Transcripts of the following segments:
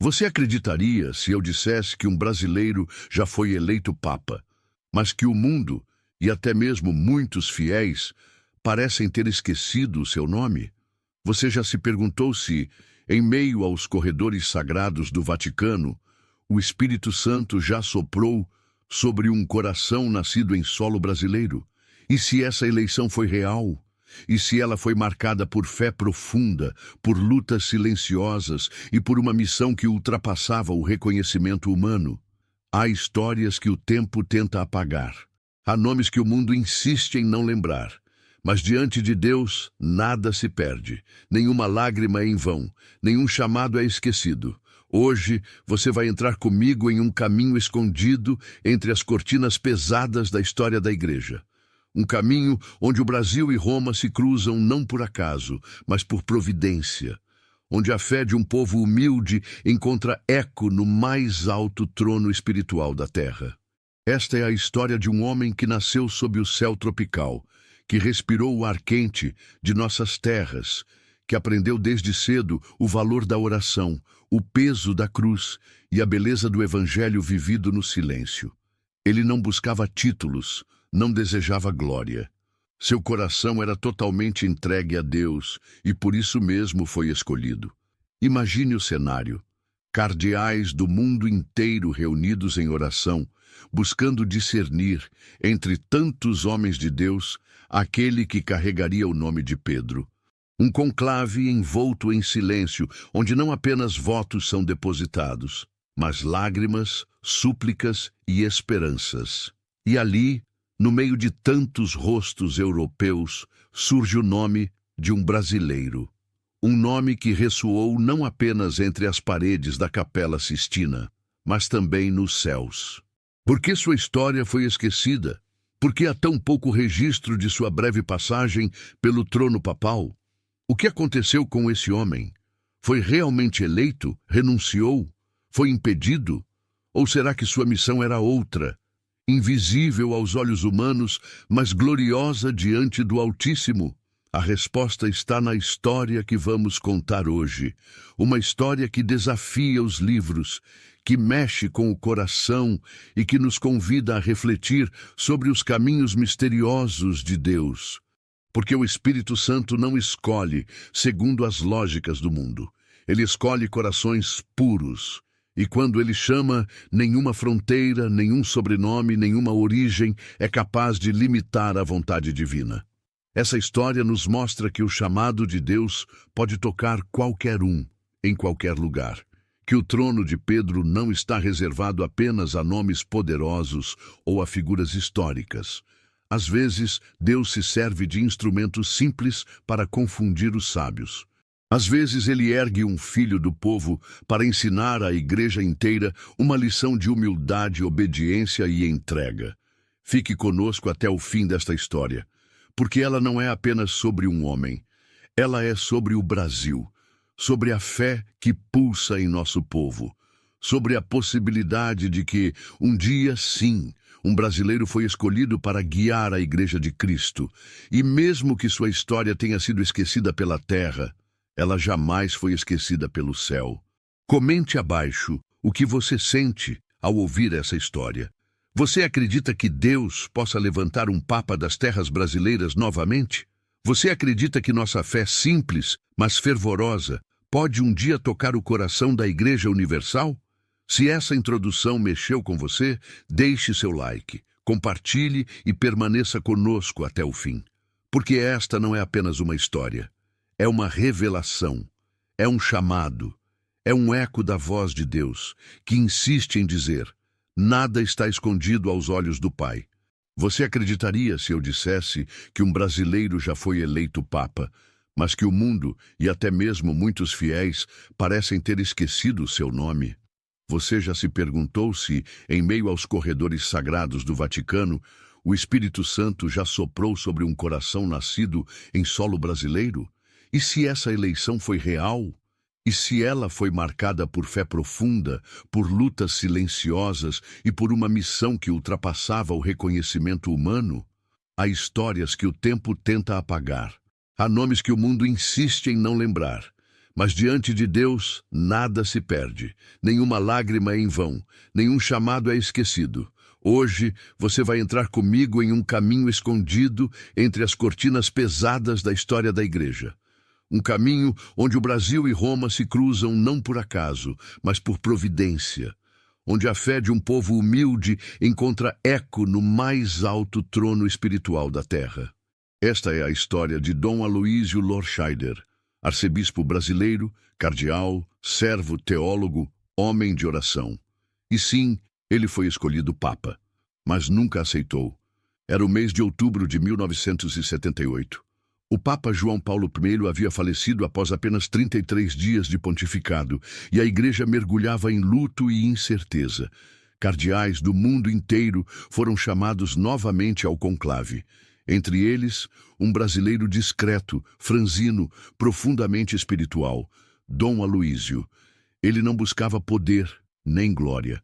Você acreditaria se eu dissesse que um brasileiro já foi eleito papa, mas que o mundo, e até mesmo muitos fiéis, parecem ter esquecido o seu nome? Você já se perguntou se, em meio aos corredores sagrados do Vaticano, o Espírito Santo já soprou sobre um coração nascido em solo brasileiro? E se essa eleição foi real? E se ela foi marcada por fé profunda, por lutas silenciosas e por uma missão que ultrapassava o reconhecimento humano? Há histórias que o tempo tenta apagar. Há nomes que o mundo insiste em não lembrar. Mas diante de Deus, nada se perde. Nenhuma lágrima é em vão. Nenhum chamado é esquecido. Hoje, você vai entrar comigo em um caminho escondido entre as cortinas pesadas da história da Igreja. Um caminho onde o Brasil e Roma se cruzam não por acaso, mas por providência. Onde a fé de um povo humilde encontra eco no mais alto trono espiritual da terra. Esta é a história de um homem que nasceu sob o céu tropical, que respirou o ar quente de nossas terras, que aprendeu desde cedo o valor da oração, o peso da cruz e a beleza do evangelho vivido no silêncio. Ele não buscava títulos, não desejava glória. Seu coração era totalmente entregue a Deus e por isso mesmo foi escolhido. Imagine o cenário. Cardeais do mundo inteiro reunidos em oração, buscando discernir, entre tantos homens de Deus, aquele que carregaria o nome de Pedro. Um conclave envolto em silêncio, onde não apenas votos são depositados, mas lágrimas, súplicas e esperanças. E ali, no meio de tantos rostos europeus, surge o nome de um brasileiro. Um nome que ressoou não apenas entre as paredes da Capela Sistina, mas também nos céus. Por que sua história foi esquecida? Por que há tão pouco registro de sua breve passagem pelo trono papal? O que aconteceu com esse homem? Foi realmente eleito? Renunciou? Foi impedido? Ou será que sua missão era outra? Invisível aos olhos humanos, mas gloriosa diante do Altíssimo? A resposta está na história que vamos contar hoje. Uma história que desafia os livros, que mexe com o coração e que nos convida a refletir sobre os caminhos misteriosos de Deus. Porque o Espírito Santo não escolhe segundo as lógicas do mundo. Ele escolhe corações puros. E quando ele chama, nenhuma fronteira, nenhum sobrenome, nenhuma origem é capaz de limitar a vontade divina. Essa história nos mostra que o chamado de Deus pode tocar qualquer um, em qualquer lugar. Que o trono de Pedro não está reservado apenas a nomes poderosos ou a figuras históricas. Às vezes, Deus se serve de instrumentos simples para confundir os sábios. Às vezes ele ergue um filho do povo para ensinar à igreja inteira uma lição de humildade, obediência e entrega. Fique conosco até o fim desta história, porque ela não é apenas sobre um homem. Ela é sobre o Brasil, sobre a fé que pulsa em nosso povo, sobre a possibilidade de que, um dia, sim, um brasileiro foi escolhido para guiar a Igreja de Cristo. E mesmo que sua história tenha sido esquecida pela terra, ela jamais foi esquecida pelo céu. Comente abaixo o que você sente ao ouvir essa história. Você acredita que Deus possa levantar um Papa das terras brasileiras novamente? Você acredita que nossa fé simples, mas fervorosa, pode um dia tocar o coração da Igreja Universal? Se essa introdução mexeu com você, deixe seu like, compartilhe e permaneça conosco até o fim. Porque esta não é apenas uma história. É uma revelação, é um chamado, é um eco da voz de Deus, que insiste em dizer: nada está escondido aos olhos do Pai. Você acreditaria se eu dissesse que um brasileiro já foi eleito Papa, mas que o mundo, e até mesmo muitos fiéis, parecem ter esquecido o seu nome? Você já se perguntou se, em meio aos corredores sagrados do Vaticano, o Espírito Santo já soprou sobre um coração nascido em solo brasileiro? E se essa eleição foi real? E se ela foi marcada por fé profunda, por lutas silenciosas e por uma missão que ultrapassava o reconhecimento humano? Há histórias que o tempo tenta apagar. Há nomes que o mundo insiste em não lembrar. Mas diante de Deus, nada se perde, nenhuma lágrima é em vão, nenhum chamado é esquecido. Hoje, você vai entrar comigo em um caminho escondido entre as cortinas pesadas da história da Igreja. Um caminho onde o Brasil e Roma se cruzam não por acaso, mas por providência. Onde a fé de um povo humilde encontra eco no mais alto trono espiritual da terra. Esta é a história de Dom Aloísio Lorscheider, arcebispo brasileiro, cardeal, servo, teólogo, homem de oração. E sim, ele foi escolhido papa, mas nunca aceitou. Era o mês de outubro de 1978. O Papa João Paulo I havia falecido após apenas 33 dias de pontificado, e a Igreja mergulhava em luto e incerteza. Cardeais do mundo inteiro foram chamados novamente ao conclave. Entre eles, um brasileiro discreto, franzino, profundamente espiritual, Dom Aloísio. Ele não buscava poder, nem glória.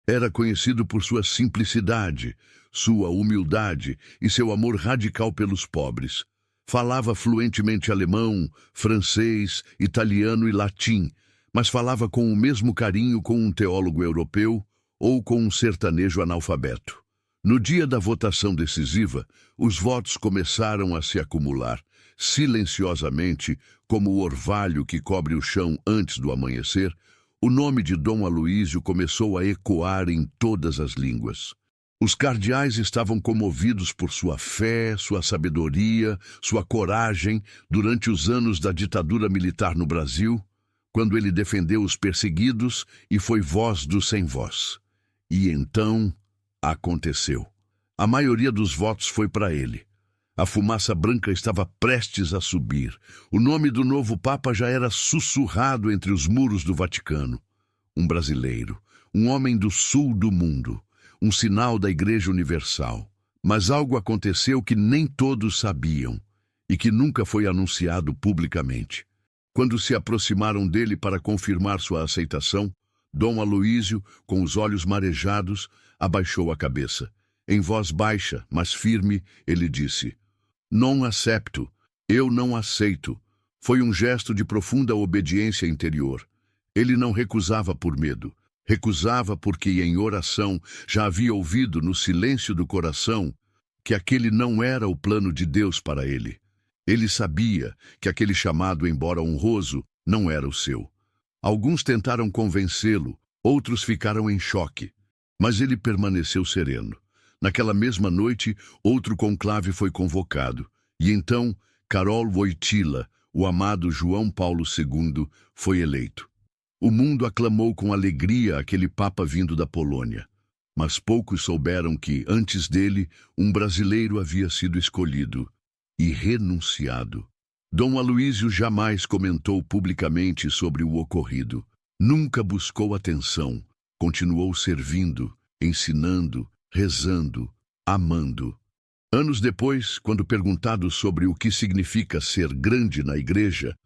Era conhecido por sua simplicidade, sua humildade e seu amor radical pelos pobres. Falava fluentemente alemão, francês, italiano e latim, mas falava com o mesmo carinho com um teólogo europeu ou com um sertanejo analfabeto. No dia da votação decisiva, os votos começaram a se acumular, silenciosamente, como o orvalho que cobre o chão antes do amanhecer. O nome de Dom Aloísio começou a ecoar em todas as línguas. Os cardeais estavam comovidos por sua fé, sua sabedoria, sua coragem durante os anos da ditadura militar no Brasil, quando ele defendeu os perseguidos e foi voz dos sem voz. E então aconteceu. A maioria dos votos foi para ele. A fumaça branca estava prestes a subir. O nome do novo Papa já era sussurrado entre os muros do Vaticano. Um brasileiro, um homem do sul do mundo, um sinal da Igreja Universal. Mas algo aconteceu que nem todos sabiam e que nunca foi anunciado publicamente. Quando se aproximaram dele para confirmar sua aceitação, Dom Aloísio, com os olhos marejados, abaixou a cabeça. Em voz baixa, mas firme, ele disse: "Não acepto, eu não aceito." Foi um gesto de profunda obediência interior. Ele não recusava por medo. Recusava porque, em oração, já havia ouvido no silêncio do coração que aquele não era o plano de Deus para ele. Ele sabia que aquele chamado, embora honroso, não era o seu. Alguns tentaram convencê-lo, outros ficaram em choque, mas ele permaneceu sereno. Naquela mesma noite, outro conclave foi convocado, e então Karol Wojtyła, o amado João Paulo II, foi eleito. O mundo aclamou com alegria aquele Papa vindo da Polônia, mas poucos souberam que, antes dele, um brasileiro havia sido escolhido e renunciado. Dom Aloísio jamais comentou publicamente sobre o ocorrido. Nunca buscou atenção. Continuou servindo, ensinando, rezando, amando. Anos depois, quando perguntado sobre o que significa ser grande na Igreja,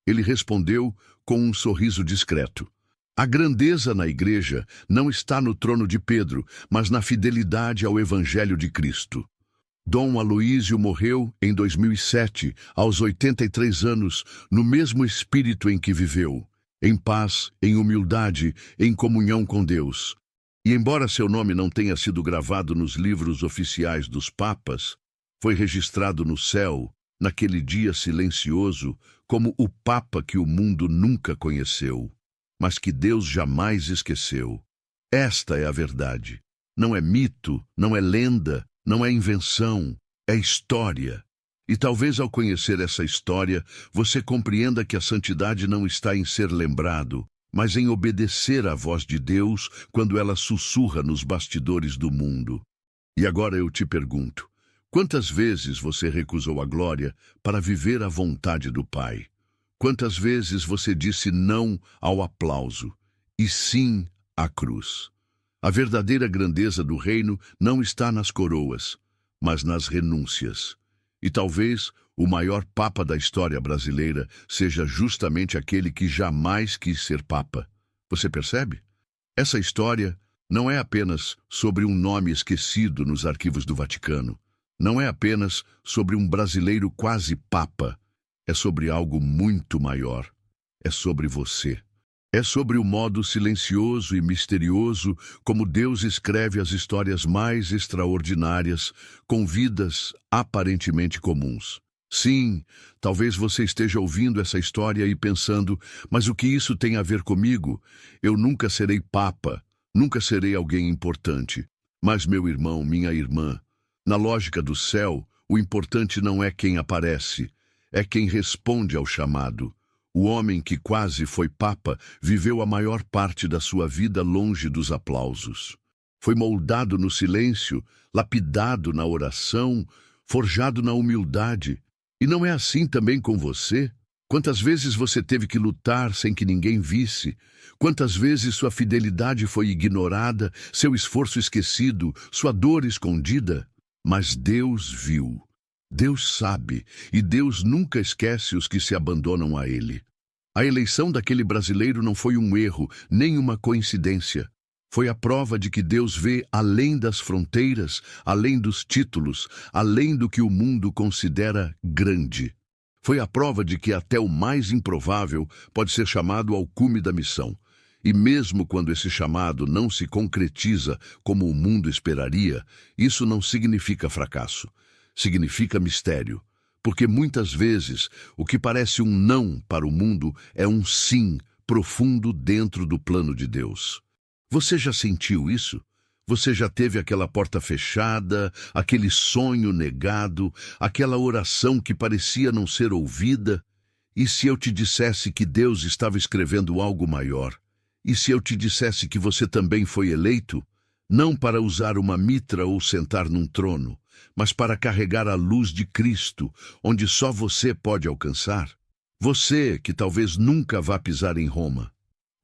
ele respondeu com um sorriso discreto: "A grandeza na Igreja não está no trono de Pedro, mas na fidelidade ao Evangelho de Cristo." Dom Aloísio morreu em 2007, aos 83 anos, no mesmo espírito em que viveu, em paz, em humildade, em comunhão com Deus. E embora seu nome não tenha sido gravado nos livros oficiais dos papas, foi registrado no céu, naquele dia silencioso, como o Papa que o mundo nunca conheceu, mas que Deus jamais esqueceu. Esta é a verdade. Não é mito, não é lenda, não é invenção, é história. E talvez ao conhecer essa história, você compreenda que a santidade não está em ser lembrado, mas em obedecer à voz de Deus quando ela sussurra nos bastidores do mundo. E agora eu te pergunto, quantas vezes você recusou a glória para viver a vontade do Pai? Quantas vezes você disse não ao aplauso e sim à cruz? A verdadeira grandeza do reino não está nas coroas, mas nas renúncias. E talvez o maior Papa da história brasileira seja justamente aquele que jamais quis ser Papa. Você percebe? Essa história não é apenas sobre um nome esquecido nos arquivos do Vaticano. Não é apenas sobre um brasileiro quase Papa. É sobre algo muito maior. é sobre você. É sobre o modo silencioso e misterioso como Deus escreve as histórias mais extraordinárias, com vidas aparentemente comuns. Sim, talvez você esteja ouvindo essa história e pensando, mas o que isso tem a ver comigo? Eu nunca serei papa, nunca serei alguém importante. Mas, meu irmão, minha irmã, na lógica do céu, o importante não é quem aparece, é quem responde ao chamado. O homem que quase foi papa viveu a maior parte da sua vida longe dos aplausos. Foi moldado no silêncio, lapidado na oração, forjado na humildade. E não é assim também com você? Quantas vezes você teve que lutar sem que ninguém visse? Quantas vezes sua fidelidade foi ignorada, seu esforço esquecido, sua dor escondida? Mas Deus viu. Deus sabe, e Deus nunca esquece os que se abandonam a Ele. A eleição daquele brasileiro não foi um erro, nem uma coincidência. Foi a prova de que Deus vê além das fronteiras, além dos títulos, além do que o mundo considera grande. Foi a prova de que até o mais improvável pode ser chamado ao cume da missão. E mesmo quando esse chamado não se concretiza como o mundo esperaria, isso não significa fracasso. Significa mistério, porque muitas vezes o que parece um não para o mundo é um sim profundo dentro do plano de Deus. Você já sentiu isso? Você já teve aquela porta fechada, aquele sonho negado, aquela oração que parecia não ser ouvida? E se eu te dissesse que Deus estava escrevendo algo maior? E se eu te dissesse que você também foi eleito, não para usar uma mitra ou sentar num trono, mas para carregar a luz de Cristo, onde só você pode alcançar? Você que talvez nunca vá pisar em Roma.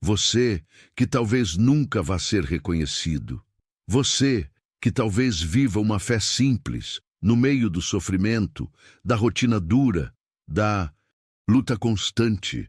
Você que talvez nunca vá ser reconhecido. Você que talvez viva uma fé simples, no meio do sofrimento, da rotina dura, da luta constante.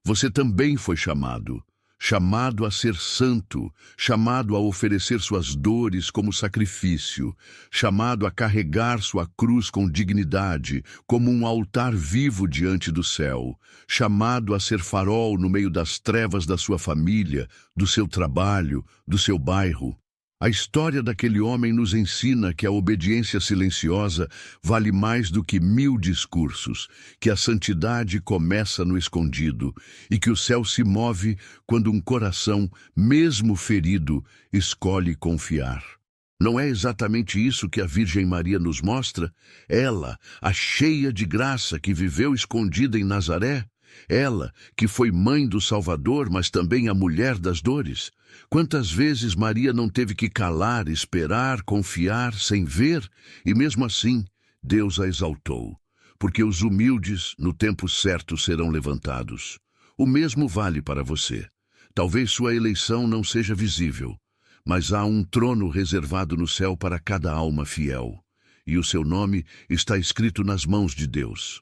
Você também foi chamado. Chamado a ser santo, chamado a oferecer suas dores como sacrifício, chamado a carregar sua cruz com dignidade, como um altar vivo diante do céu, chamado a ser farol no meio das trevas da sua família, do seu trabalho, do seu bairro. A história daquele homem nos ensina que a obediência silenciosa vale mais do que 1000 discursos, que a santidade começa no escondido e que o céu se move quando um coração, mesmo ferido, escolhe confiar. Não é exatamente isso que a Virgem Maria nos mostra? Ela, a cheia de graça que viveu escondida em Nazaré? Ela, que foi mãe do Salvador, mas também a mulher das dores? Quantas vezes Maria não teve que calar, esperar, confiar, sem ver? E mesmo assim, Deus a exaltou, porque os humildes, no tempo certo, serão levantados. O mesmo vale para você. Talvez sua eleição não seja visível, mas há um trono reservado no céu para cada alma fiel, e o seu nome está escrito nas mãos de Deus.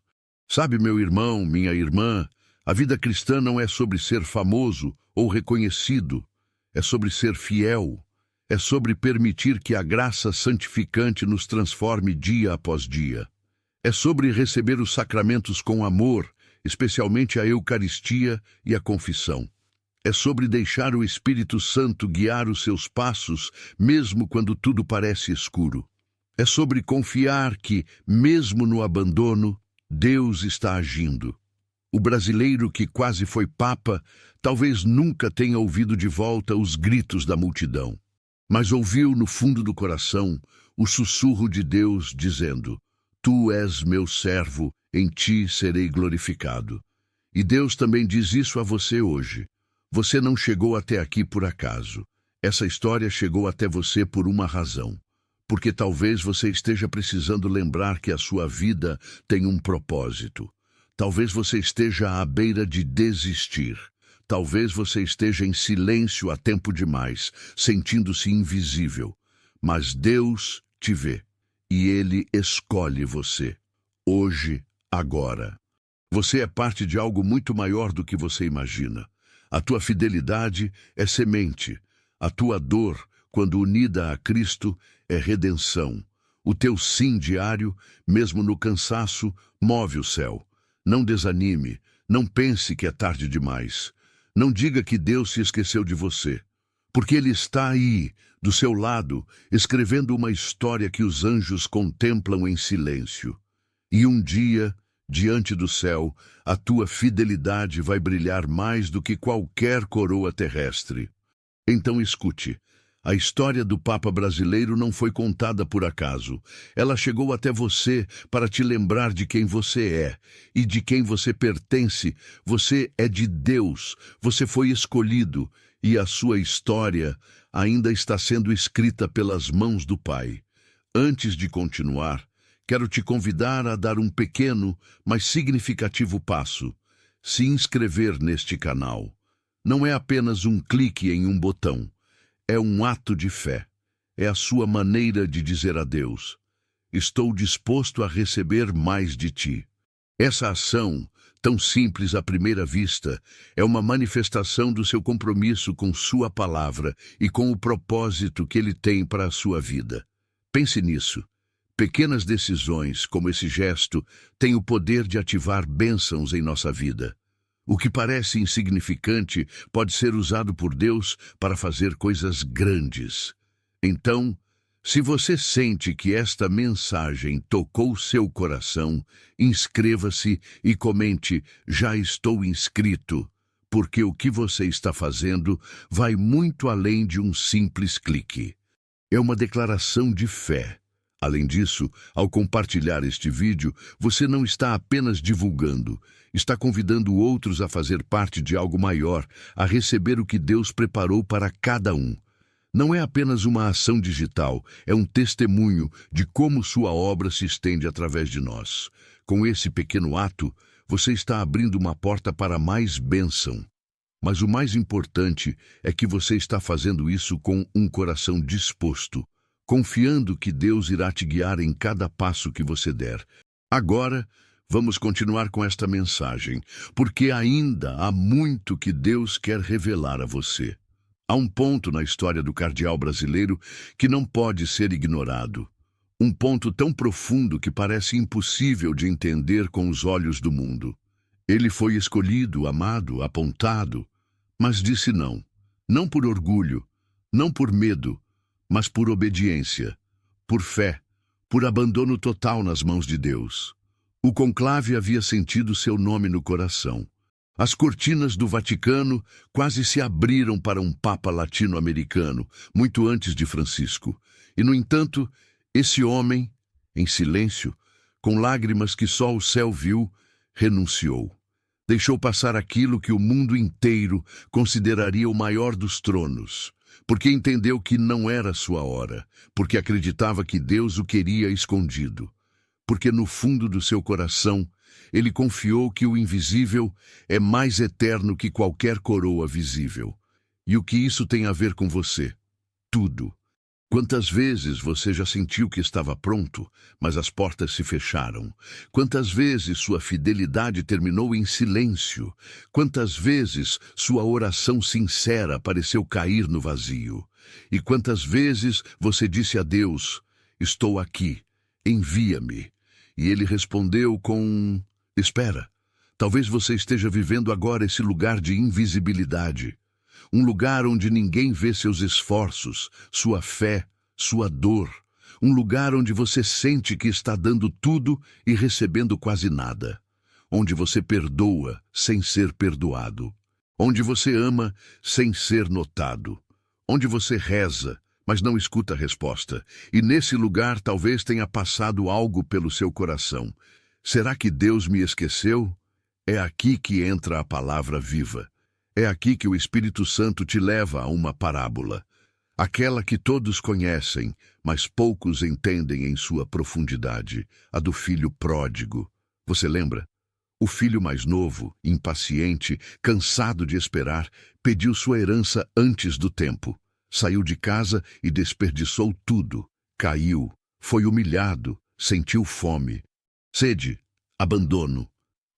Sabe, meu irmão, minha irmã, a vida cristã não é sobre ser famoso ou reconhecido, é sobre ser fiel, é sobre permitir que a graça santificante nos transforme dia após dia. É sobre receber os sacramentos com amor, especialmente a Eucaristia e a confissão. É sobre deixar o Espírito Santo guiar os seus passos, mesmo quando tudo parece escuro. É sobre confiar que, mesmo no abandono, Deus está agindo. O brasileiro que quase foi papa talvez nunca tenha ouvido de volta os gritos da multidão, mas ouviu no fundo do coração o sussurro de Deus dizendo: Tu és meu servo, em ti serei glorificado. E Deus também diz isso a você hoje. Você não chegou até aqui por acaso. Essa história chegou até você por uma razão. Porque talvez você esteja precisando lembrar que a sua vida tem um propósito. Talvez você esteja à beira de desistir. Talvez você esteja em silêncio há tempo demais, sentindo-se invisível. Mas Deus te vê, e Ele escolhe você. Hoje, agora. Você é parte de algo muito maior do que você imagina. A tua fidelidade é semente. A tua dor, quando unida a Cristo, é redenção. O teu sim diário, mesmo no cansaço, move o céu. Não desanime, Não pense que é tarde demais. Não diga que Deus se esqueceu de você, porque Ele está aí, do seu lado, escrevendo uma história que os anjos contemplam em silêncio. E um dia, diante do céu, a tua fidelidade vai brilhar mais do que qualquer coroa terrestre. Então escute. A história do Papa brasileiro não foi contada por acaso. Ela chegou até você para te lembrar de quem você é e de quem você pertence. Você é de Deus, você foi escolhido e a sua história ainda está sendo escrita pelas mãos do Pai. Antes de continuar, quero te convidar a dar um pequeno, mas significativo passo. Se inscrever neste canal. Não é apenas um clique em um botão. É um ato de fé. É a sua maneira de dizer a Deus: estou disposto a receber mais de ti. Essa ação, tão simples à primeira vista, é uma manifestação do seu compromisso com sua palavra e com o propósito que ele tem para a sua vida. Pense nisso. Pequenas decisões, como esse gesto, têm o poder de ativar bênçãos em nossa vida. O que parece insignificante pode ser usado por Deus para fazer coisas grandes. Então, se você sente que esta mensagem tocou seu coração, inscreva-se e comente: já estou inscrito, porque o que você está fazendo vai muito além de um simples clique. É uma declaração de fé. Além disso, ao compartilhar este vídeo, você não está apenas divulgando, está convidando outros a fazer parte de algo maior, a receber o que Deus preparou para cada um. Não é apenas uma ação digital, é um testemunho de como sua obra se estende através de nós. Com esse pequeno ato, você está abrindo uma porta para mais bênção. Mas o mais importante é que você está fazendo isso com um coração disposto, confiando que Deus irá te guiar em cada passo que você der. Agora, vamos continuar com esta mensagem, porque ainda há muito que Deus quer revelar a você. Há um ponto na história do cardeal brasileiro que não pode ser ignorado. Um ponto tão profundo que parece impossível de entender com os olhos do mundo. Ele foi escolhido, amado, apontado, mas disse não. Não por orgulho, não por medo, mas por obediência, por fé, por abandono total nas mãos de Deus. O conclave havia sentido seu nome no coração. As cortinas do Vaticano quase se abriram para um Papa latino-americano, muito antes de Francisco. E, no entanto, esse homem, em silêncio, com lágrimas que só o céu viu, renunciou. Deixou passar aquilo que o mundo inteiro consideraria o maior dos tronos, porque entendeu que não era sua hora, porque acreditava que Deus o queria escondido, porque no fundo do seu coração ele confiou que o invisível é mais eterno que qualquer coroa visível. E o que isso tem a ver com você? Tudo. Quantas vezes você já sentiu que estava pronto, mas as portas se fecharam? Quantas vezes sua fidelidade terminou em silêncio? Quantas vezes sua oração sincera pareceu cair no vazio? E quantas vezes você disse a Deus: estou aqui, envia-me? E ele respondeu com: espera, talvez você esteja vivendo agora esse lugar de invisibilidade. Um lugar onde ninguém vê seus esforços, sua fé, sua dor. Um lugar onde você sente que está dando tudo e recebendo quase nada. Onde você perdoa sem ser perdoado. Onde você ama sem ser notado. Onde você reza, mas não escuta a resposta. E nesse lugar talvez tenha passado algo pelo seu coração. Será que Deus me esqueceu? É aqui que entra a palavra viva. É aqui que o Espírito Santo te leva a uma parábola. Aquela que todos conhecem, mas poucos entendem em sua profundidade, a do filho pródigo. Você lembra? O filho mais novo, impaciente, cansado de esperar, pediu sua herança antes do tempo. Saiu de casa e desperdiçou tudo. Caiu, foi humilhado, sentiu fome, sede, abandono.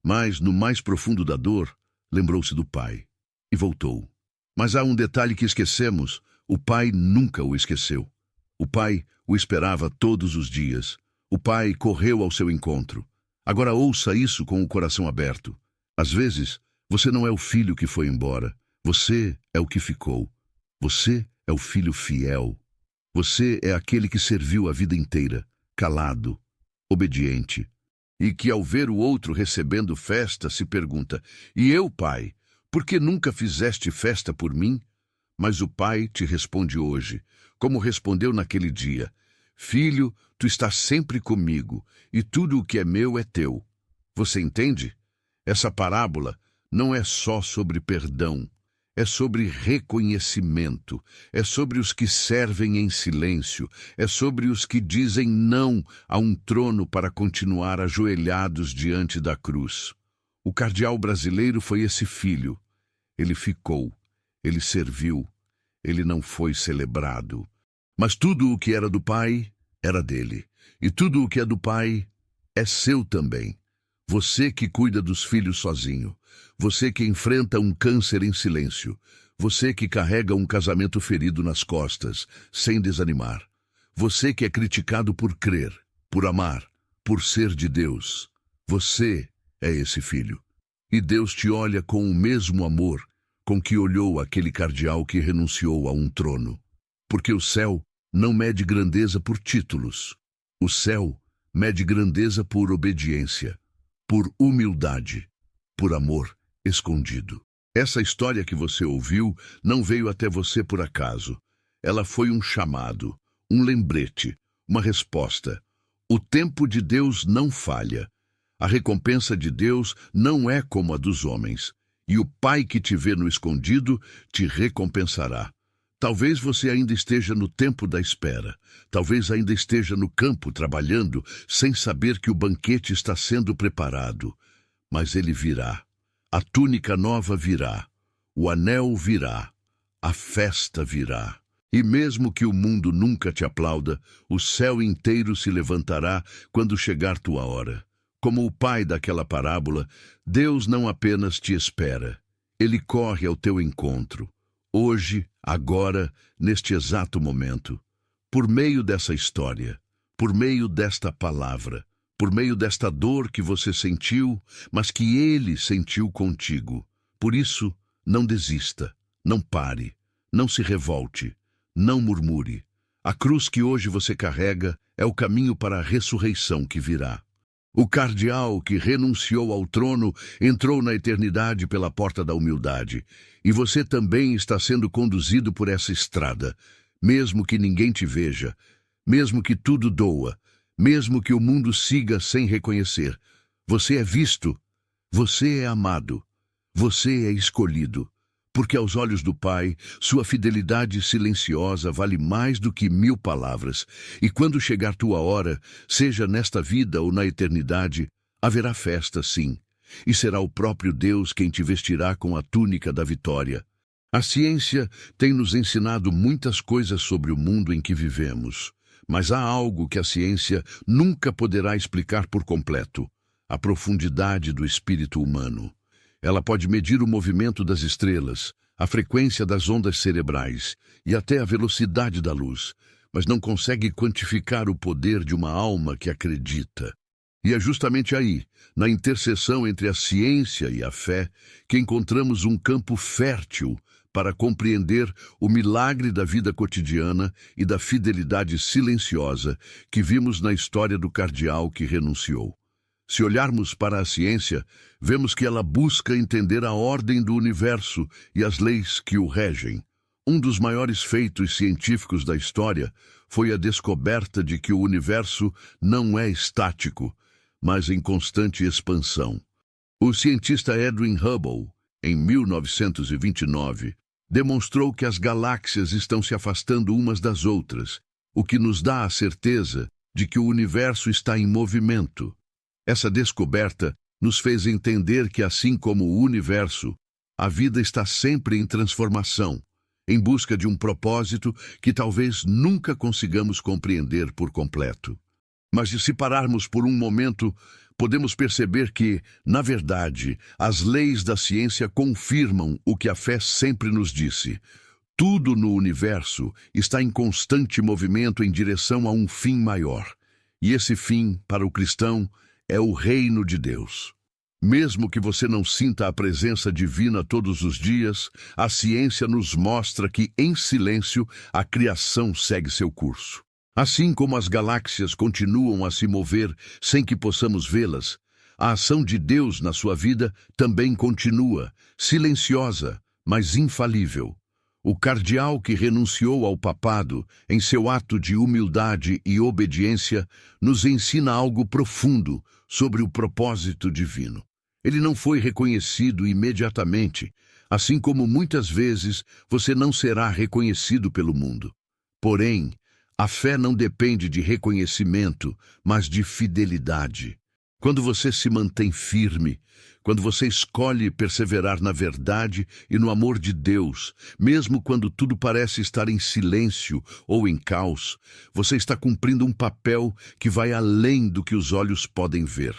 Mas, no mais profundo da dor, lembrou-se do pai. E voltou. Mas há um detalhe que esquecemos: o pai nunca o esqueceu. O pai o esperava todos os dias. O pai correu ao seu encontro. Agora ouça isso com o coração aberto. Às vezes, você não é o filho que foi embora, você é o que ficou. Você é o filho fiel. Você é aquele que serviu a vida inteira, calado, obediente, e que ao ver o outro recebendo festa se pergunta: "E eu, pai, por que nunca fizeste festa por mim?" Mas o pai te responde hoje, como respondeu naquele dia: "Filho, tu estás sempre comigo, e tudo o que é meu é teu." Você entende? Essa parábola não é só sobre perdão, é sobre reconhecimento, é sobre os que servem em silêncio, é sobre os que dizem não a um trono para continuar ajoelhados diante da cruz. O cardeal brasileiro foi esse filho. Ele ficou, ele serviu, ele não foi celebrado. Mas tudo o que era do pai era dele, e tudo o que é do pai é seu também. Você que cuida dos filhos sozinho, você que enfrenta um câncer em silêncio, você que carrega um casamento ferido nas costas, sem desanimar, você que é criticado por crer, por amar, por ser de Deus, você é esse filho. E Deus te olha com o mesmo amor com que olhou aquele cardeal que renunciou a um trono. Porque o céu não mede grandeza por títulos. O céu mede grandeza por obediência, por humildade, por amor escondido. Essa história que você ouviu não veio até você por acaso. Ela foi um chamado, um lembrete, uma resposta. O tempo de Deus não falha. A recompensa de Deus não é como a dos homens. E o Pai que te vê no escondido te recompensará. Talvez você ainda esteja no tempo da espera. Talvez ainda esteja no campo trabalhando, sem saber que o banquete está sendo preparado. Mas ele virá. A túnica nova virá. O anel virá. A festa virá. E mesmo que o mundo nunca te aplauda, o céu inteiro se levantará quando chegar tua hora. Como o pai daquela parábola, Deus não apenas te espera. Ele corre ao teu encontro. Hoje, agora, neste exato momento, por meio dessa história, por meio desta palavra, por meio desta dor que você sentiu, mas que Ele sentiu contigo. Por isso, não desista, não pare, não se revolte, não murmure. A cruz que hoje você carrega é o caminho para a ressurreição que virá. O cardeal que renunciou ao trono entrou na eternidade pela porta da humildade, e você também está sendo conduzido por essa estrada, mesmo que ninguém te veja, mesmo que tudo doa, mesmo que o mundo siga sem reconhecer. Você é visto, você é amado, você é escolhido, porque aos olhos do Pai, sua fidelidade silenciosa vale mais do que 1000 palavras, e quando chegar tua hora, seja nesta vida ou na eternidade, haverá festa, sim, e será o próprio Deus quem te vestirá com a túnica da vitória. A ciência tem nos ensinado muitas coisas sobre o mundo em que vivemos, mas há algo que a ciência nunca poderá explicar por completo: a profundidade do espírito humano. Ela pode medir o movimento das estrelas, a frequência das ondas cerebrais e até a velocidade da luz, mas não consegue quantificar o poder de uma alma que acredita. E é justamente aí, na interseção entre a ciência e a fé, que encontramos um campo fértil para compreender o milagre da vida cotidiana e da fidelidade silenciosa que vimos na história do cardeal que renunciou. Se olharmos para a ciência, vemos que ela busca entender a ordem do universo e as leis que o regem. Um dos maiores feitos científicos da história foi a descoberta de que o universo não é estático, mas em constante expansão. O cientista Edwin Hubble, em 1929, demonstrou que as galáxias estão se afastando umas das outras, o que nos dá a certeza de que o universo está em movimento. Essa descoberta nos fez entender que, assim como o universo, a vida está sempre em transformação, em busca de um propósito que talvez nunca consigamos compreender por completo. Mas se pararmos por um momento, podemos perceber que, na verdade, as leis da ciência confirmam o que a fé sempre nos disse. Tudo no universo está em constante movimento em direção a um fim maior. E esse fim, para o cristão, é o reino de Deus. Mesmo que você não sinta a presença divina todos os dias, a ciência nos mostra que, em silêncio, a criação segue seu curso. Assim como as galáxias continuam a se mover sem que possamos vê-las, a ação de Deus na sua vida também continua, silenciosa, mas infalível. O cardeal que renunciou ao papado, em seu ato de humildade e obediência, nos ensina algo profundo sobre o propósito divino. Ele não foi reconhecido imediatamente, assim como muitas vezes você não será reconhecido pelo mundo. Porém, a fé não depende de reconhecimento, mas de fidelidade. Quando você se mantém firme, quando você escolhe perseverar na verdade e no amor de Deus, mesmo quando tudo parece estar em silêncio ou em caos, você está cumprindo um papel que vai além do que os olhos podem ver.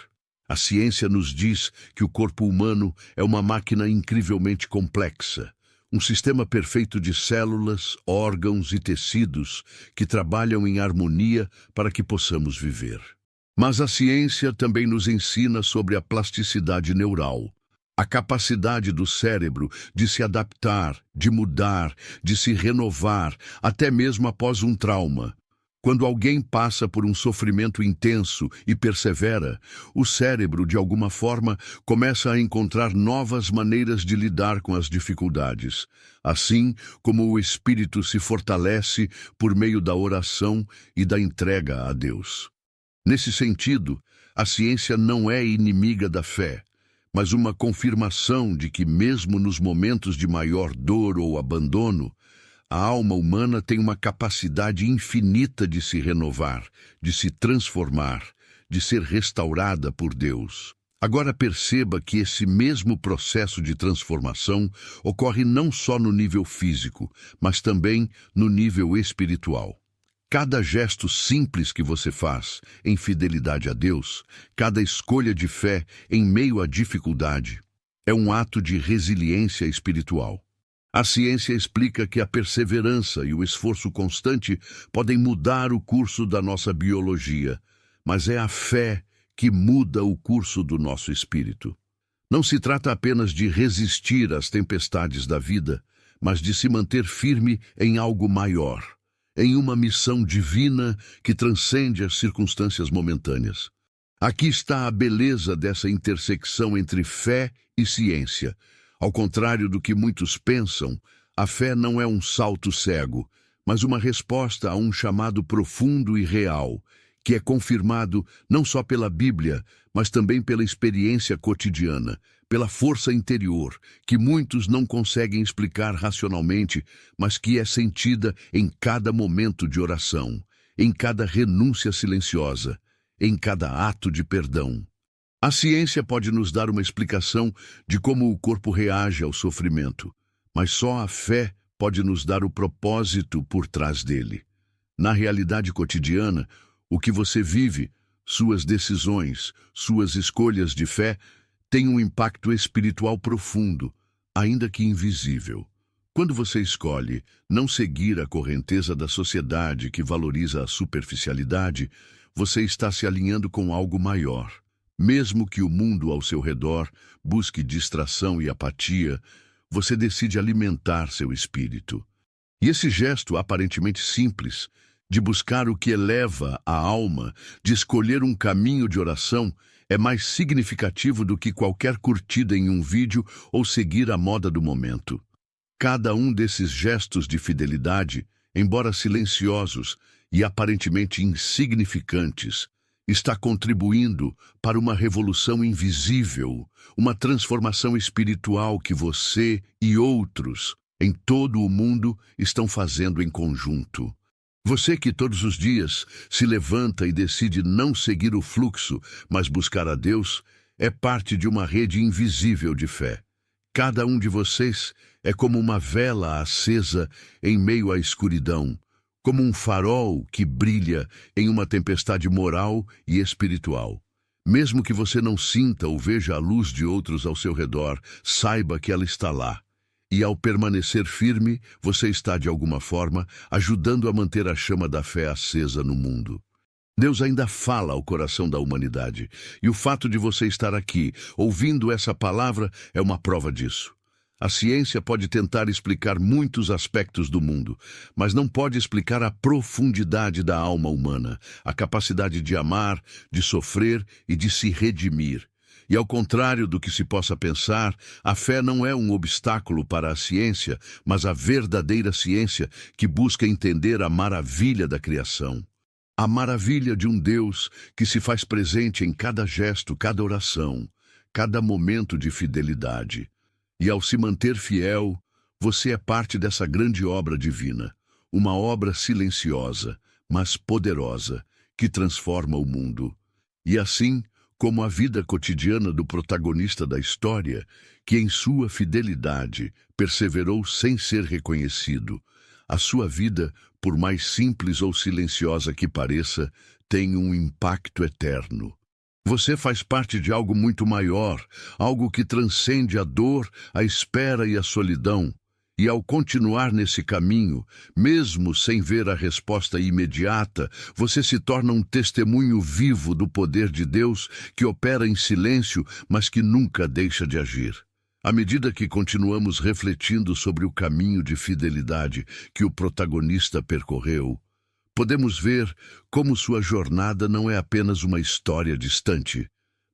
A ciência nos diz que o corpo humano é uma máquina incrivelmente complexa, um sistema perfeito de células, órgãos e tecidos que trabalham em harmonia para que possamos viver. Mas a ciência também nos ensina sobre a plasticidade neural, a capacidade do cérebro de se adaptar, de mudar, de se renovar, até mesmo após um trauma. Quando alguém passa por um sofrimento intenso e persevera, o cérebro, de alguma forma, começa a encontrar novas maneiras de lidar com as dificuldades, assim como o espírito se fortalece por meio da oração e da entrega a Deus. Nesse sentido, a ciência não é inimiga da fé, mas uma confirmação de que, mesmo nos momentos de maior dor ou abandono, a alma humana tem uma capacidade infinita de se renovar, de se transformar, de ser restaurada por Deus. Agora perceba que esse mesmo processo de transformação ocorre não só no nível físico, mas também no nível espiritual. Cada gesto simples que você faz em fidelidade a Deus, cada escolha de fé em meio à dificuldade, é um ato de resiliência espiritual. A ciência explica que a perseverança e o esforço constante podem mudar o curso da nossa biologia, mas é a fé que muda o curso do nosso espírito. Não se trata apenas de resistir às tempestades da vida, mas de se manter firme em algo maior, em uma missão divina que transcende as circunstâncias momentâneas. Aqui está a beleza dessa intersecção entre fé e ciência. Ao contrário do que muitos pensam, a fé não é um salto cego, mas uma resposta a um chamado profundo e real, que é confirmado não só pela Bíblia, mas também pela experiência cotidiana, pela força interior, que muitos não conseguem explicar racionalmente, mas que é sentida em cada momento de oração, em cada renúncia silenciosa, em cada ato de perdão. A ciência pode nos dar uma explicação de como o corpo reage ao sofrimento, mas só a fé pode nos dar o propósito por trás dele. Na realidade cotidiana, o que você vive, suas decisões, suas escolhas de fé, têm um impacto espiritual profundo, ainda que invisível. Quando você escolhe não seguir a correnteza da sociedade que valoriza a superficialidade, você está se alinhando com algo maior. Mesmo que o mundo ao seu redor busque distração e apatia, você decide alimentar seu espírito. E esse gesto aparentemente simples, de buscar o que eleva a alma, de escolher um caminho de oração, é mais significativo do que qualquer curtida em um vídeo ou seguir a moda do momento. Cada um desses gestos de fidelidade, embora silenciosos e aparentemente insignificantes, está contribuindo para uma revolução invisível, uma transformação espiritual que você e outros em todo o mundo estão fazendo em conjunto. Você que todos os dias se levanta e decide não seguir o fluxo, mas buscar a Deus, é parte de uma rede invisível de fé. Cada um de vocês é como uma vela acesa em meio à escuridão, como um farol que brilha em uma tempestade moral e espiritual. Mesmo que você não sinta ou veja a luz de outros ao seu redor, saiba que ela está lá. E ao permanecer firme, você está, de alguma forma, ajudando a manter a chama da fé acesa no mundo. Deus ainda fala ao coração da humanidade, e o fato de você estar aqui, ouvindo essa palavra, é uma prova disso. A ciência pode tentar explicar muitos aspectos do mundo, mas não pode explicar a profundidade da alma humana, a capacidade de amar, de sofrer e de se redimir. E ao contrário do que se possa pensar, a fé não é um obstáculo para a ciência, mas a verdadeira ciência que busca entender a maravilha da criação. A maravilha de um Deus que se faz presente em cada gesto, cada oração, cada momento de fidelidade. E ao se manter fiel, você é parte dessa grande obra divina, uma obra silenciosa, mas poderosa, que transforma o mundo. E assim, como a vida cotidiana do protagonista da história, que em sua fidelidade perseverou sem ser reconhecido, a sua vida, por mais simples ou silenciosa que pareça, tem um impacto eterno. Você faz parte de algo muito maior, algo que transcende a dor, a espera e a solidão. E ao continuar nesse caminho, mesmo sem ver a resposta imediata, você se torna um testemunho vivo do poder de Deus que opera em silêncio, mas que nunca deixa de agir. À medida que continuamos refletindo sobre o caminho de fidelidade que o protagonista percorreu, podemos ver como sua jornada não é apenas uma história distante,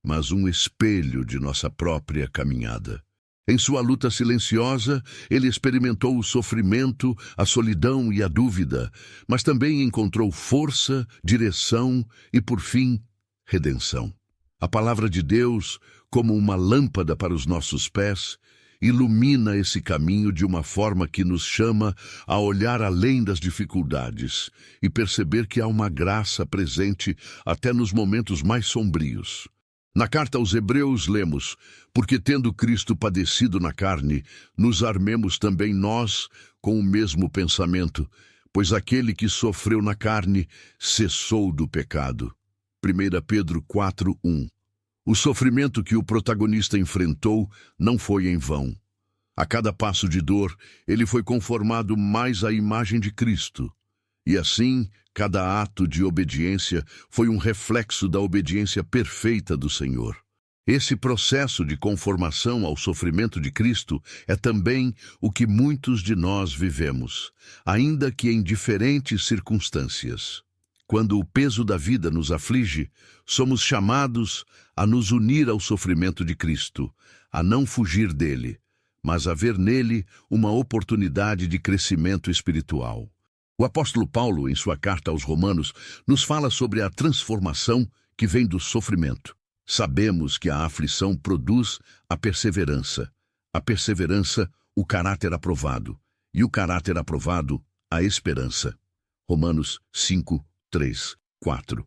mas um espelho de nossa própria caminhada. Em sua luta silenciosa, ele experimentou o sofrimento, a solidão e a dúvida, mas também encontrou força, direção e, por fim, redenção. A palavra de Deus, como uma lâmpada para os nossos pés, ilumina esse caminho de uma forma que nos chama a olhar além das dificuldades e perceber que há uma graça presente até nos momentos mais sombrios. Na carta aos Hebreus lemos: porque tendo Cristo padecido na carne, nos armemos também nós com o mesmo pensamento, pois aquele que sofreu na carne cessou do pecado. 1 Pedro 4:1. O sofrimento que o protagonista enfrentou não foi em vão. A cada passo de dor, ele foi conformado mais à imagem de Cristo. E assim, cada ato de obediência foi um reflexo da obediência perfeita do Senhor. Esse processo de conformação ao sofrimento de Cristo é também o que muitos de nós vivemos, ainda que em diferentes circunstâncias. Quando o peso da vida nos aflige, somos chamados a nos unir ao sofrimento de Cristo, a não fugir dele, mas a ver nele uma oportunidade de crescimento espiritual. O apóstolo Paulo, em sua carta aos Romanos, nos fala sobre a transformação que vem do sofrimento. Sabemos que a aflição produz a perseverança, o caráter aprovado, e o caráter aprovado, a esperança. Romanos 5, 3, 4.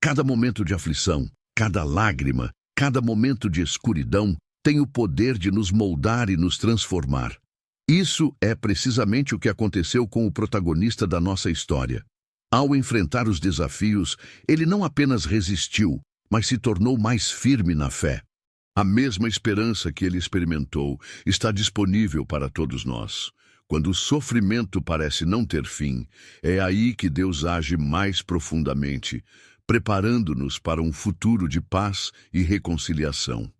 Cada momento de aflição, cada lágrima, cada momento de escuridão tem o poder de nos moldar e nos transformar. Isso é precisamente o que aconteceu com o protagonista da nossa história. Ao enfrentar os desafios, ele não apenas resistiu, mas se tornou mais firme na fé. A mesma esperança que ele experimentou está disponível para todos nós. Quando o sofrimento parece não ter fim, é aí que Deus age mais profundamente, preparando-nos para um futuro de paz e reconciliação.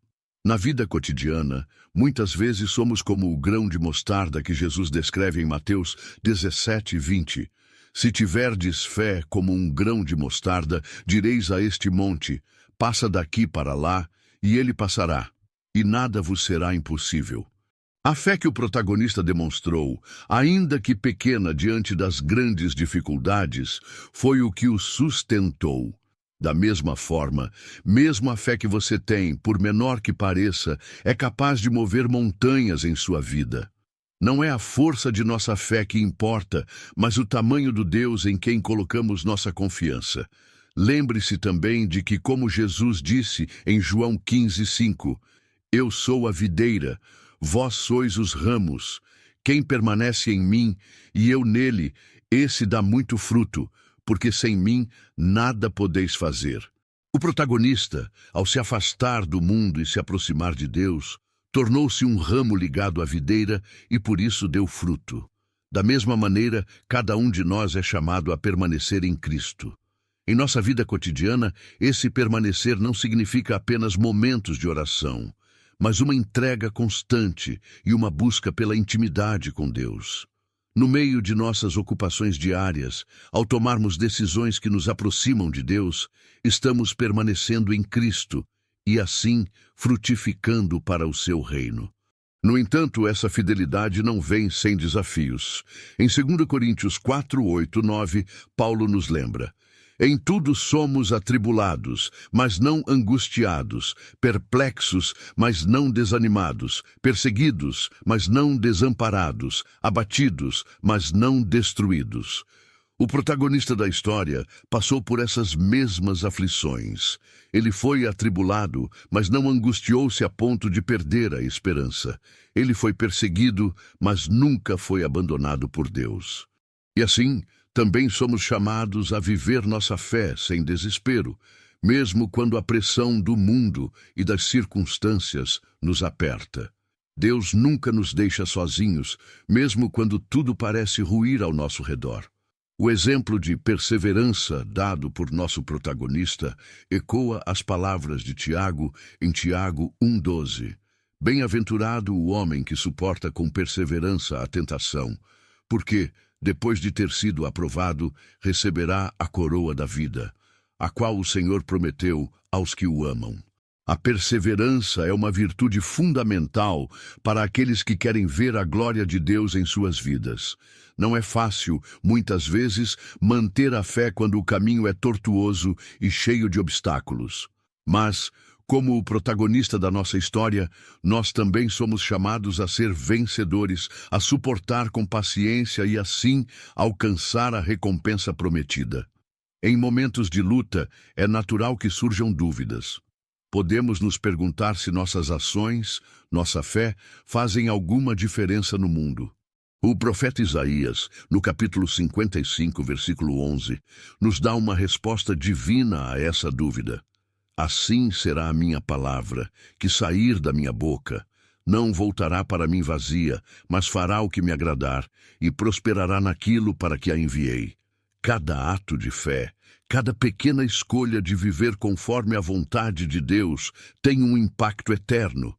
Na vida cotidiana, muitas vezes somos como o grão de mostarda que Jesus descreve em Mateus 17:20. Se tiverdes fé como um grão de mostarda, direis a este monte: passa daqui para lá, e ele passará, e nada vos será impossível. A fé que o protagonista demonstrou, ainda que pequena diante das grandes dificuldades, foi o que o sustentou. Da mesma forma, mesmo a fé que você tem, por menor que pareça, é capaz de mover montanhas em sua vida. Não é a força de nossa fé que importa, mas o tamanho do Deus em quem colocamos nossa confiança. Lembre-se também de que, como Jesus disse em João 15:5, eu sou a videira, vós sois os ramos. Quem permanece em mim e eu nele, esse dá muito fruto, porque sem mim nada podeis fazer. O protagonista, ao se afastar do mundo e se aproximar de Deus, tornou-se um ramo ligado à videira e por isso deu fruto. Da mesma maneira, cada um de nós é chamado a permanecer em Cristo. Em nossa vida cotidiana, esse permanecer não significa apenas momentos de oração, mas uma entrega constante e uma busca pela intimidade com Deus. No meio de nossas ocupações diárias, ao tomarmos decisões que nos aproximam de Deus, estamos permanecendo em Cristo e, assim, frutificando para o seu reino. No entanto, essa fidelidade não vem sem desafios. Em 2 Coríntios 4, 8, 9, Paulo nos lembra: em tudo somos atribulados, mas não angustiados, perplexos, mas não desanimados, perseguidos, mas não desamparados, abatidos, mas não destruídos. O protagonista da história passou por essas mesmas aflições. Ele foi atribulado, mas não angustiou-se a ponto de perder a esperança. Ele foi perseguido, mas nunca foi abandonado por Deus. E assim, também somos chamados a viver nossa fé sem desespero, mesmo quando a pressão do mundo e das circunstâncias nos aperta. Deus nunca nos deixa sozinhos, mesmo quando tudo parece ruir ao nosso redor. O exemplo de perseverança dado por nosso protagonista ecoa as palavras de Tiago em Tiago 1,12. Bem-aventurado o homem que suporta com perseverança a tentação, porque, depois de ter sido aprovado, receberá a coroa da vida, a qual o Senhor prometeu aos que o amam. A perseverança é uma virtude fundamental para aqueles que querem ver a glória de Deus em suas vidas. Não é fácil, muitas vezes, manter a fé quando o caminho é tortuoso e cheio de obstáculos. Mas, como o protagonista da nossa história, nós também somos chamados a ser vencedores, a suportar com paciência e, assim, alcançar a recompensa prometida. Em momentos de luta, é natural que surjam dúvidas. Podemos nos perguntar se nossas ações, nossa fé, fazem alguma diferença no mundo. O profeta Isaías, no capítulo 55, versículo 11, nos dá uma resposta divina a essa dúvida. Assim será a minha palavra, que sair da minha boca. Não voltará para mim vazia, mas fará o que me agradar, e prosperará naquilo para que a enviei. Cada ato de fé, cada pequena escolha de viver conforme a vontade de Deus tem um impacto eterno.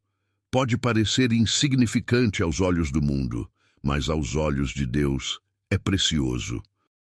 Pode parecer insignificante aos olhos do mundo, mas aos olhos de Deus é precioso.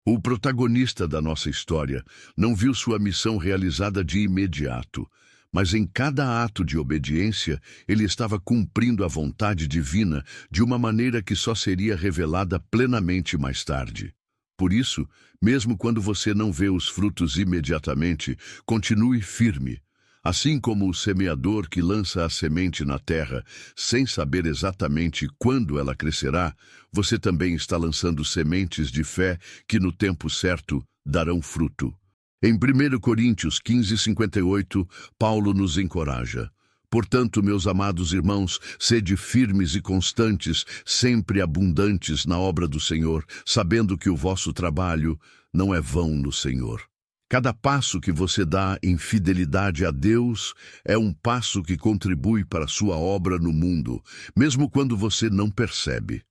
O protagonista da nossa história não viu sua missão realizada de imediato, mas em cada ato de obediência ele estava cumprindo a vontade divina de uma maneira que só seria revelada plenamente mais tarde. Por isso, mesmo quando você não vê os frutos imediatamente, continue firme. Assim como o semeador que lança a semente na terra, sem saber exatamente quando ela crescerá, você também está lançando sementes de fé que no tempo certo darão fruto. Em 1 Coríntios 15:58, Paulo nos encoraja: portanto, meus amados irmãos, sede firmes e constantes, sempre abundantes na obra do Senhor, sabendo que o vosso trabalho não é vão no Senhor. Cada passo que você dá em fidelidade a Deus é um passo que contribui para a sua obra no mundo, mesmo quando você não percebe.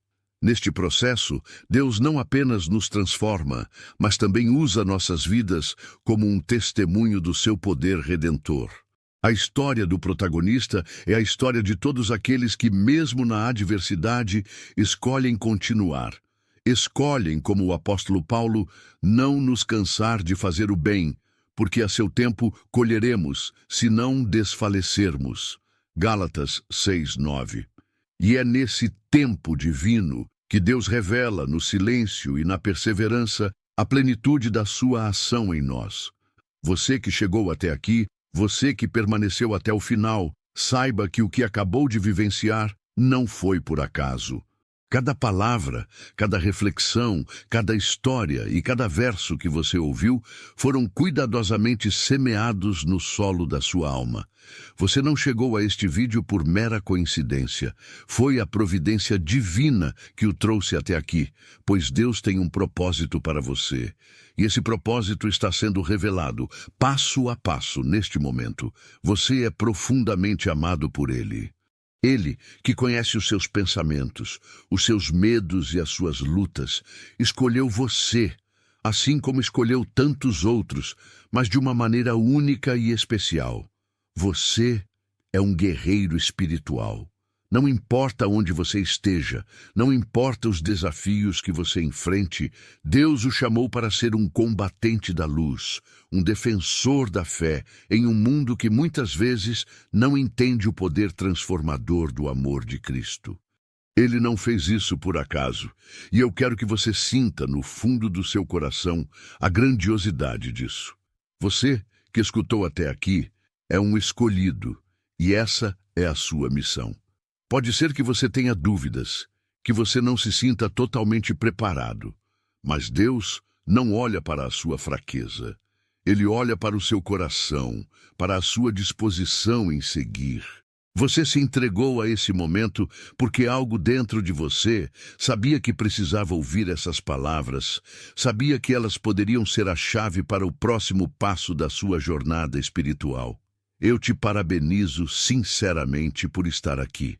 Neste processo, Deus não apenas nos transforma, mas também usa nossas vidas como um testemunho do seu poder redentor. A história do protagonista é a história de todos aqueles que, mesmo na adversidade, escolhem continuar. Escolhem, como o apóstolo Paulo, não nos cansar de fazer o bem, porque a seu tempo colheremos, se não desfalecermos. Gálatas 6:9. E é nesse tempo divino que Deus revela, no silêncio e na perseverança, a plenitude da sua ação em nós. Você que chegou até aqui, você que permaneceu até o final, saiba que o que acabou de vivenciar não foi por acaso. Cada palavra, cada reflexão, cada história e cada verso que você ouviu foram cuidadosamente semeados no solo da sua alma. Você não chegou a este vídeo por mera coincidência. Foi a providência divina que o trouxe até aqui, pois Deus tem um propósito para você. E esse propósito está sendo revelado, passo a passo, neste momento. Você é profundamente amado por Ele. Ele, que conhece os seus pensamentos, os seus medos e as suas lutas, escolheu você, assim como escolheu tantos outros, mas de uma maneira única e especial. Você é um guerreiro espiritual. Não importa onde você esteja, não importa os desafios que você enfrente, Deus o chamou para ser um combatente da luz, um defensor da fé, em um mundo que muitas vezes não entende o poder transformador do amor de Cristo. Ele não fez isso por acaso, e eu quero que você sinta no fundo do seu coração a grandiosidade disso. Você, que escutou até aqui, é um escolhido, e essa é a sua missão. Pode ser que você tenha dúvidas, que você não se sinta totalmente preparado, mas Deus não olha para a sua fraqueza. Ele olha para o seu coração, para a sua disposição em seguir. Você se entregou a esse momento porque algo dentro de você sabia que precisava ouvir essas palavras, sabia que elas poderiam ser a chave para o próximo passo da sua jornada espiritual. Eu te parabenizo sinceramente por estar aqui,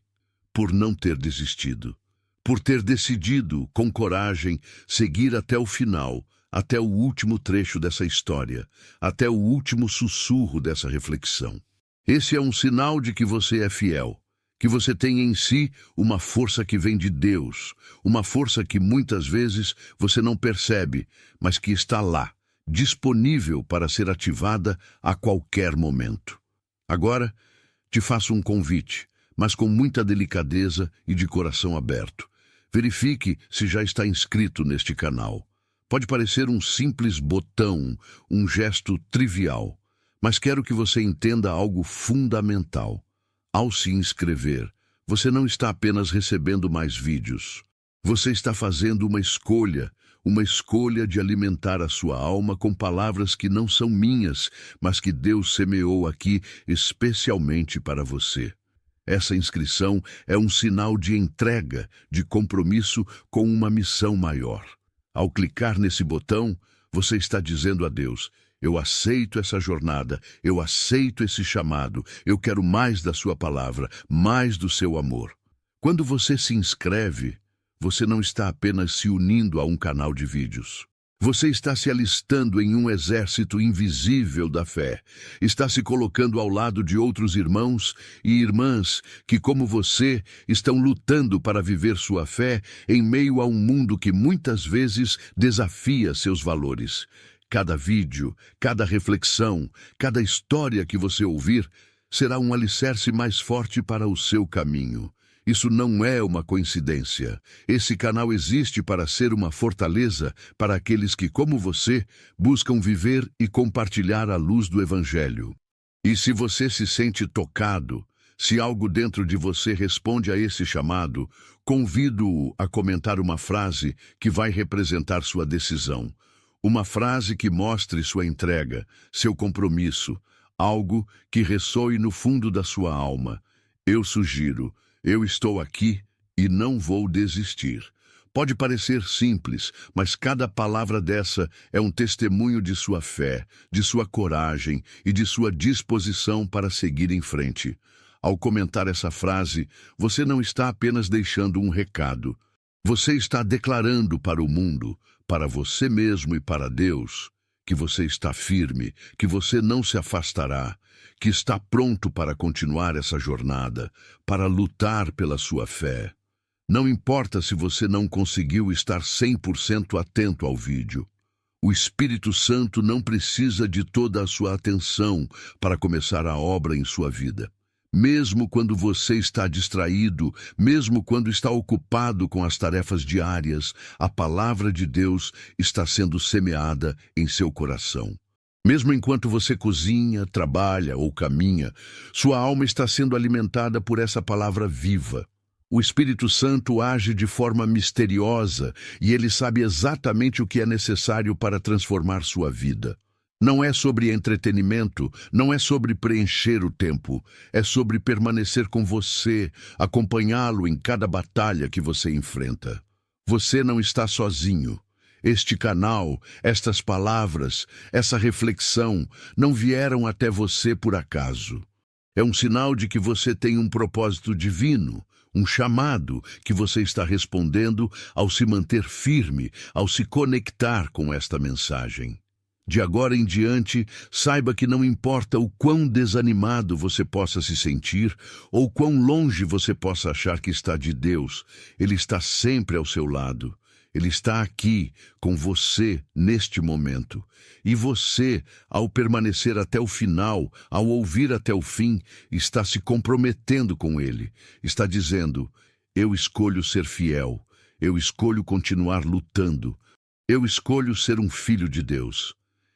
por não ter desistido, por ter decidido, com coragem, seguir até o final, até o último trecho dessa história, até o último sussurro dessa reflexão. Esse é um sinal de que você é fiel, que você tem em si uma força que vem de Deus, uma força que muitas vezes você não percebe, mas que está lá, disponível para ser ativada a qualquer momento. Agora, te faço um convite, mas com muita delicadeza e de coração aberto. Verifique se já está inscrito neste canal. Pode parecer um simples botão, um gesto trivial, mas quero que você entenda algo fundamental. Ao se inscrever, você não está apenas recebendo mais vídeos. Você está fazendo uma escolha de alimentar a sua alma com palavras que não são minhas, mas que Deus semeou aqui especialmente para você. Essa inscrição é um sinal de entrega, de compromisso com uma missão maior. Ao clicar nesse botão, você está dizendo a Deus: eu aceito essa jornada, eu aceito esse chamado, eu quero mais da sua palavra, mais do seu amor. Quando você se inscreve, você não está apenas se unindo a um canal de vídeos. Você está se alistando em um exército invisível da fé. Está se colocando ao lado de outros irmãos e irmãs que, como você, estão lutando para viver sua fé em meio a um mundo que muitas vezes desafia seus valores. Cada vídeo, cada reflexão, cada história que você ouvir será um alicerce mais forte para o seu caminho. Isso não é uma coincidência. Esse canal existe para ser uma fortaleza para aqueles que, como você, buscam viver e compartilhar a luz do Evangelho. E se você se sente tocado, se algo dentro de você responde a esse chamado, convido-o a comentar uma frase que vai representar sua decisão. Uma frase que mostre sua entrega, seu compromisso, algo que ressoe no fundo da sua alma. Eu sugiro: eu estou aqui e não vou desistir. Pode parecer simples, mas cada palavra dessa é um testemunho de sua fé, de sua coragem e de sua disposição para seguir em frente. Ao comentar essa frase, você não está apenas deixando um recado. Você está declarando para o mundo, para você mesmo e para Deus, que você está firme, que você não se afastará, que está pronto para continuar essa jornada, para lutar pela sua fé. Não importa se você não conseguiu estar 100% atento ao vídeo. O Espírito Santo não precisa de toda a sua atenção para começar a obra em sua vida. Mesmo quando você está distraído, mesmo quando está ocupado com as tarefas diárias, a palavra de Deus está sendo semeada em seu coração. Mesmo enquanto você cozinha, trabalha ou caminha, sua alma está sendo alimentada por essa palavra viva. O Espírito Santo age de forma misteriosa e ele sabe exatamente o que é necessário para transformar sua vida. Não é sobre entretenimento, não é sobre preencher o tempo, é sobre permanecer com você, acompanhá-lo em cada batalha que você enfrenta. Você não está sozinho. Este canal, estas palavras, essa reflexão não vieram até você por acaso. É um sinal de que você tem um propósito divino, um chamado que você está respondendo ao se manter firme, ao se conectar com esta mensagem. De agora em diante, saiba que não importa o quão desanimado você possa se sentir ou quão longe você possa achar que está de Deus, Ele está sempre ao seu lado. Ele está aqui com você neste momento. E você, ao permanecer até o final, ao ouvir até o fim, está se comprometendo com Ele. Está dizendo: eu escolho ser fiel, eu escolho continuar lutando, eu escolho ser um filho de Deus.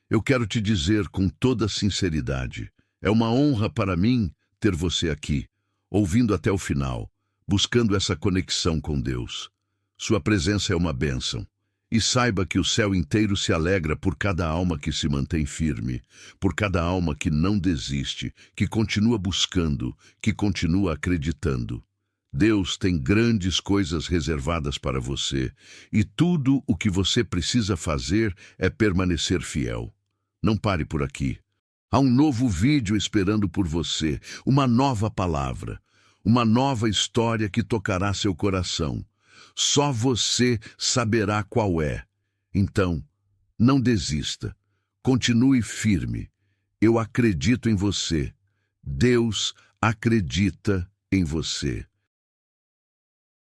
Eu quero te dizer com toda sinceridade, é uma honra para mim ter você aqui, ouvindo até o final, buscando essa conexão com Deus. Sua presença é uma bênção. E saiba que o céu inteiro se alegra por cada alma que se mantém firme, por cada alma que não desiste, que continua buscando, que continua acreditando. Deus tem grandes coisas reservadas para você, e tudo o que você precisa fazer é permanecer fiel. Não pare por aqui. Há um novo vídeo esperando por você, uma nova palavra, uma nova história que tocará seu coração. Só você saberá qual é. Então, não desista. Continue firme. Eu acredito em você. Deus acredita em você.